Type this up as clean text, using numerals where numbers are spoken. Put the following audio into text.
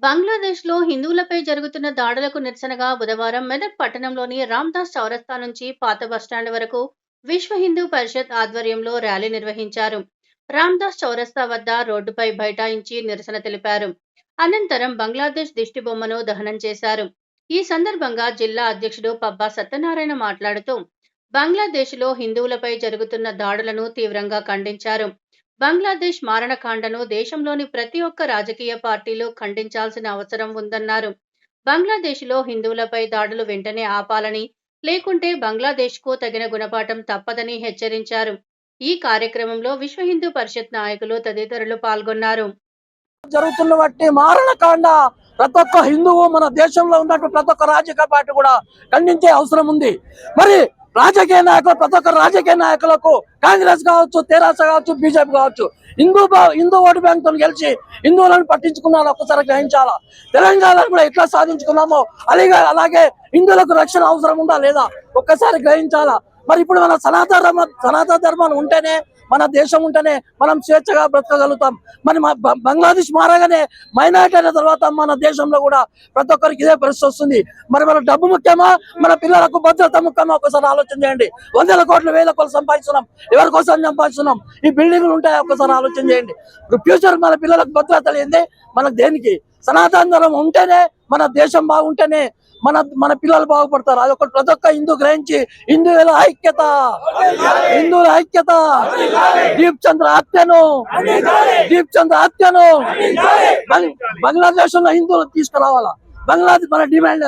బంగ్లాదేశ్‌లో హిందువులపై జరుగుతున్న దాడులకు నిరసనగా బుధవారం మెదక్ పట్టణంలోని రామ్‌దాస్ చౌరస్తా నుంచి పాత బస్టాండ్ వరకు విశ్వ హిందూ పరిషత్ ఆధ్వర్యంలో ర్యాలీ నిర్వహించారు. రామ్‌దాస్ చౌరస్తా వద్ద రోడ్డుపై బైఠాయించి నిరసన తెలిపారు. అనంతరం బంగ్లాదేశ్ దిష్టిబొమ్మను దహనం చేశారు. ఈ సందర్భంగా జిల్లా అధ్యక్షుడు పబ్బా సత్యనారాయణ మాట్లాడుతూ, బంగ్లాదేశ్‌లో హిందువులపై జరుగుతున్న దాడులను తీవ్రంగా ఖండించారు. బంగ్లాదేశ్ మారణకాండను దేశంలోని ప్రతి ఒక్క రాజకీయ పార్టీలు ఖండించాల్సిన అవసరం ఉందన్నారు. బంగ్లాదేశ్‌లో హిందువులపై దాడులు వెంటనే ఆపాలని, లేకుంటే బంగ్లాదేశ్‌కు తగిన గుణపాఠం తప్పదని హెచ్చరించారు. ఈ కార్యక్రమంలో విశ్వ హిందూ పరిషత్ నాయకులు తదితరులు పాల్గొన్నారు. జరుగుతున్న బట్టి మారణకాండ ప్రతి ఒక్క హిందువు మన దేశంలో ఉన్నట్టు ప్రతి ఒక్క రాజకీయ పార్టీ కూడా ఖండించే అవసరం ఉంది. మరి రాజకీయ నాయకులు ప్రతి ఒక్క రాజకీయ నాయకులకు కాంగ్రెస్ కావచ్చు, తెరాస కావచ్చు, బీజేపీ కావచ్చు, హిందూ ఓటు బ్యాంక్ తో గెలిచి హిందువులను పట్టించుకున్నారో ఒక్కసారి గ్రహించాలా. తెలంగాణను కూడా ఎట్లా సాధించుకున్నామో అలాగే హిందువులకు రక్షణ అవసరం ఉందా లేదా ఒక్కసారి గ్రహించాలా. మరి ఇప్పుడు మన సనాతన ధర్మం ఉంటేనే, మన దేశం ఉంటేనే మనం స్వేచ్ఛగా బ్రతకగలుగుతాం. మరి బంగ్లాదేశ్ మారగానే మైనారిటీ అయిన తర్వాత మన దేశంలో కూడా ప్రతి ఒక్కరికి ఇదే పరిస్థితి వస్తుంది. మరి మన డబ్బు ముఖ్యమా, మన పిల్లలకు భద్రత ముఖ్యమా ఒకసారి ఆలోచన చేయండి. వందల కోట్లు వేల కోట్లు సంపాదిస్తున్నాం, ఎవరి కోసం సంపాదిస్తున్నాం? ఈ బిల్డింగ్లు ఉంటాయా ఒకసారి ఆలోచన చేయండి. ఫ్యూచర్ మన పిల్లలకు భద్రత లేదే మనకు దేనికి? సనాతన ధర్మం ఉంటేనే, మన దేశం బాగుంటేనే మన పిల్లలు బాగుపడతారు. అదొకటి ప్రతి ఒక్క హిందూ గ్రహించి హిందువుల ఐక్యత, హిందువుల ఐక్యత, దీప్ చంద్ర హత్యను బంగ్లాదేశ్ లో హిందువులు తీసుకురావాలా. బంగ్లాదేశ్ మన డిమాండ్.